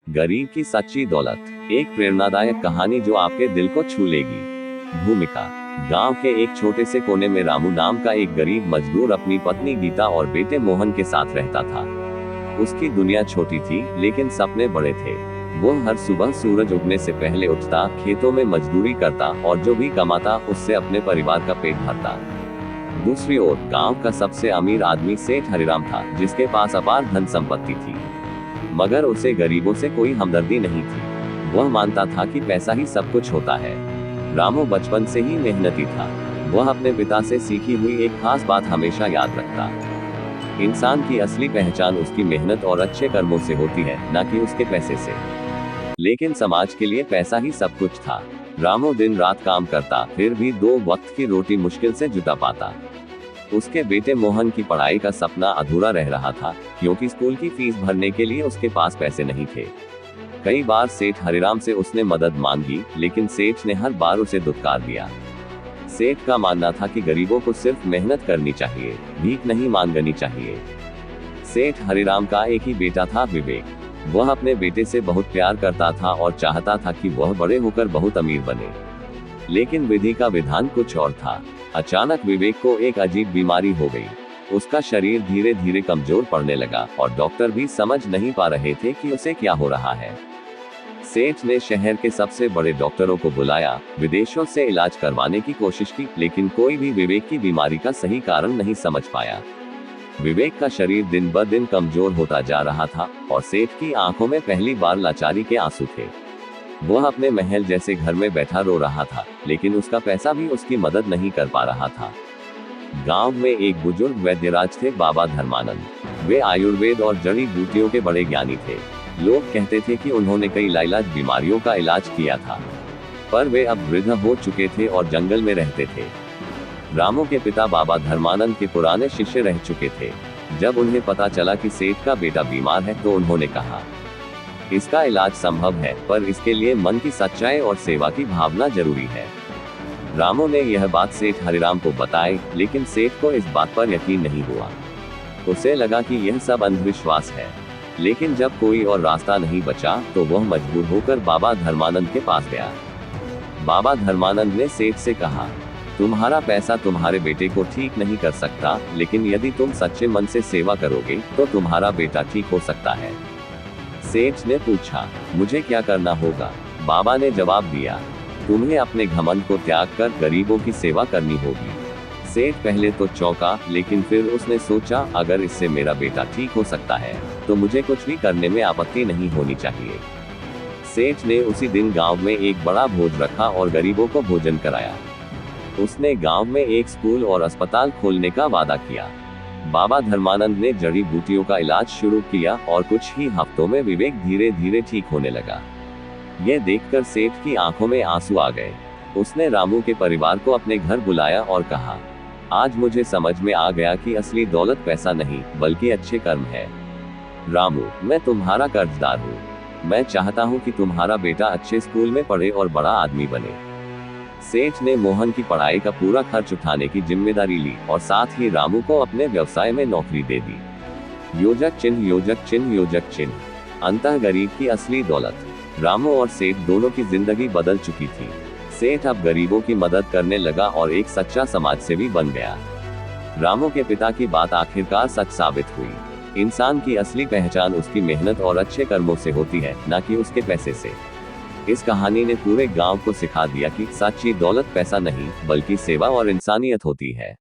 गरीब की सच्ची दौलत, एक प्रेरणादायक कहानी जो आपके दिल को छू लेगी। भूमिका। गांव के एक छोटे से कोने में रामू नाम का एक गरीब मजदूर अपनी पत्नी गीता और बेटे मोहन के साथ रहता था। उसकी दुनिया छोटी थी, लेकिन सपने बड़े थे। वो हर सुबह सूरज उगने से पहले उठता, खेतों में मजदूरी करता और जो भी कमाता उससे अपने परिवार का पेट भरता। दूसरी ओर गांव का सबसे अमीर आदमी सेठ हरिराम था, जिसके पास अपार धन संपत्ति थी, मगर उसे गरीबों से कोई हमदर्दी नहीं थी। वह मानता था कि पैसा ही सब कुछ होता है। रामू बचपन से ही मेहनती था। वह अपने पिता से सीखी हुई एक खास बात हमेशा याद रखता। इंसान की असली पहचान उसकी मेहनत और अच्छे कर्मों से होती है, न कि उसके पैसे से। लेकिन समाज के लिए पैसा ही सब कुछ था। रामू दिन रात काम करता, फिर भी 2 वक्त की रोटी मुश्किल से जुटा पाता। उसके बेटे मोहन की पढ़ाई का सपना अधूरा रह रहा था, क्योंकि स्कूल की फीस भरने के लिए उसके पास पैसे नहीं थे। कई बार सेठ हरिराम से उसने मदद मांगी, लेकिन सेठ ने हर बार उसे दुत्कार दिया। सेठ का मानना था कि गरीबों को सिर्फ मेहनत करनी चाहिए, भीख नहीं मांगनी चाहिए। सेठ हरिराम का एक ही बेटा था, विवेक। वह अपने बेटे से बहुत प्यार करता था और चाहता था कि वह बड़े होकर बहुत अमीर बने। लेकिन विधि का विधान कुछ और था। अचानक विवेक को एक अजीब बीमारी हो गई। उसका शरीर धीरे धीरे कमजोर पड़ने लगा और डॉक्टर भी समझ नहीं पा रहे थे कि उसे क्या हो रहा है। सेठ ने शहर के सबसे बड़े डॉक्टरों को बुलाया, विदेशों से इलाज करवाने की कोशिश की, लेकिन कोई भी विवेक की बीमारी का सही कारण नहीं समझ पाया। विवेक का शरीर दिन ब दिन कमजोर होता जा रहा था और सेठ की आंखों में पहली बार लाचारी के आंसू थे। वह अपने महल जैसे घर में बैठा रो रहा था, लेकिन उसका पैसा भी उसकी मदद नहीं कर पा रहा था। गांव में एक बुजुर्ग वैद्यराज थे, बाबा धर्मानंद। वे आयुर्वेद और जड़ी बूटियों के बड़े ज्ञानी थे। लोग कहते थे कि उन्होंने कई लाइलाज बीमारियों का इलाज किया था, पर वे अब वृद्ध हो चुके थे और जंगल में रहते थे। रामू के पिता बाबा धर्मानंद के पुराने शिष्य रह चुके थे। जब उन्हें पता चला कि सेठ का बेटा बीमार है, तो उन्होंने कहा, इसका इलाज संभव है, पर इसके लिए मन की सच्चाई और सेवा की भावना जरूरी है। रामू ने यह बात सेठ हरिराम को बताई, लेकिन सेठ को इस बात पर यकीन नहीं हुआ। उसे लगा कि यह सब अंधविश्वास है। लेकिन जब कोई और रास्ता नहीं बचा, तो वह मजबूर होकर बाबा धर्मानंद के पास गया। बाबा धर्मानंद ने सेठ से कहा, तुम्हारा पैसा तुम्हारे बेटे को ठीक नहीं कर सकता, लेकिन यदि तुम सच्चे मन से सेवा करोगे तो तुम्हारा बेटा ठीक हो सकता है। सेठ ने पूछा, मुझे क्या करना होगा? बाबा ने जवाब दिया, तुम्हें अपने घमंड को त्याग कर गरीबों की सेवा करनी होगी। सेठ पहले तो चौंका, लेकिन फिर उसने सोचा, अगर इससे मेरा बेटा ठीक हो सकता है, तो मुझे कुछ भी करने में आपत्ति नहीं होनी चाहिए। सेठ ने उसी दिन गांव में एक बड़ा भोज रखा और गरीबों को भोजन कराया। उसने गांव में एक स्कूल और अस्पताल खोलने का वादा किया। बाबा धर्मानंद ने जड़ी बूटियों का इलाज शुरू किया और कुछ ही हफ्तों में विवेक धीरे धीरे ठीक होने लगा। यह देखकर सेठ की आंखों में आंसू आ गए। उसने रामू के परिवार को अपने घर बुलाया और कहा, आज मुझे समझ में आ गया कि असली दौलत पैसा नहीं, बल्कि अच्छे कर्म है। रामू, मैं तुम्हारा कर्जदार हूँ। मैं चाहता हूँ कि तुम्हारा बेटा अच्छे स्कूल में पढ़े और बड़ा आदमी बने। सेठ ने मोहन की पढ़ाई का पूरा खर्च उठाने की जिम्मेदारी ली और साथ ही रामू को अपने व्यवसाय में नौकरी दे दी। योजक चिन्ह, योजक चिन्ह, योजक चिन्ह। अंतः गरीब की असली दौलत। रामू और सेठ दोनों की जिंदगी बदल चुकी थी। सेठ अब गरीबों की मदद करने लगा और एक सच्चा समाज सेवी बन गया। रामू के पिता की बात आखिरकार सच साबित हुई। इंसान की असली पहचान उसकी मेहनत और अच्छे कर्मों से होती है, न कि उसके पैसे से। इस कहानी ने पूरे गांव को सिखा दिया कि सच्ची दौलत पैसा नहीं, बल्कि सेवा और इंसानियत होती है।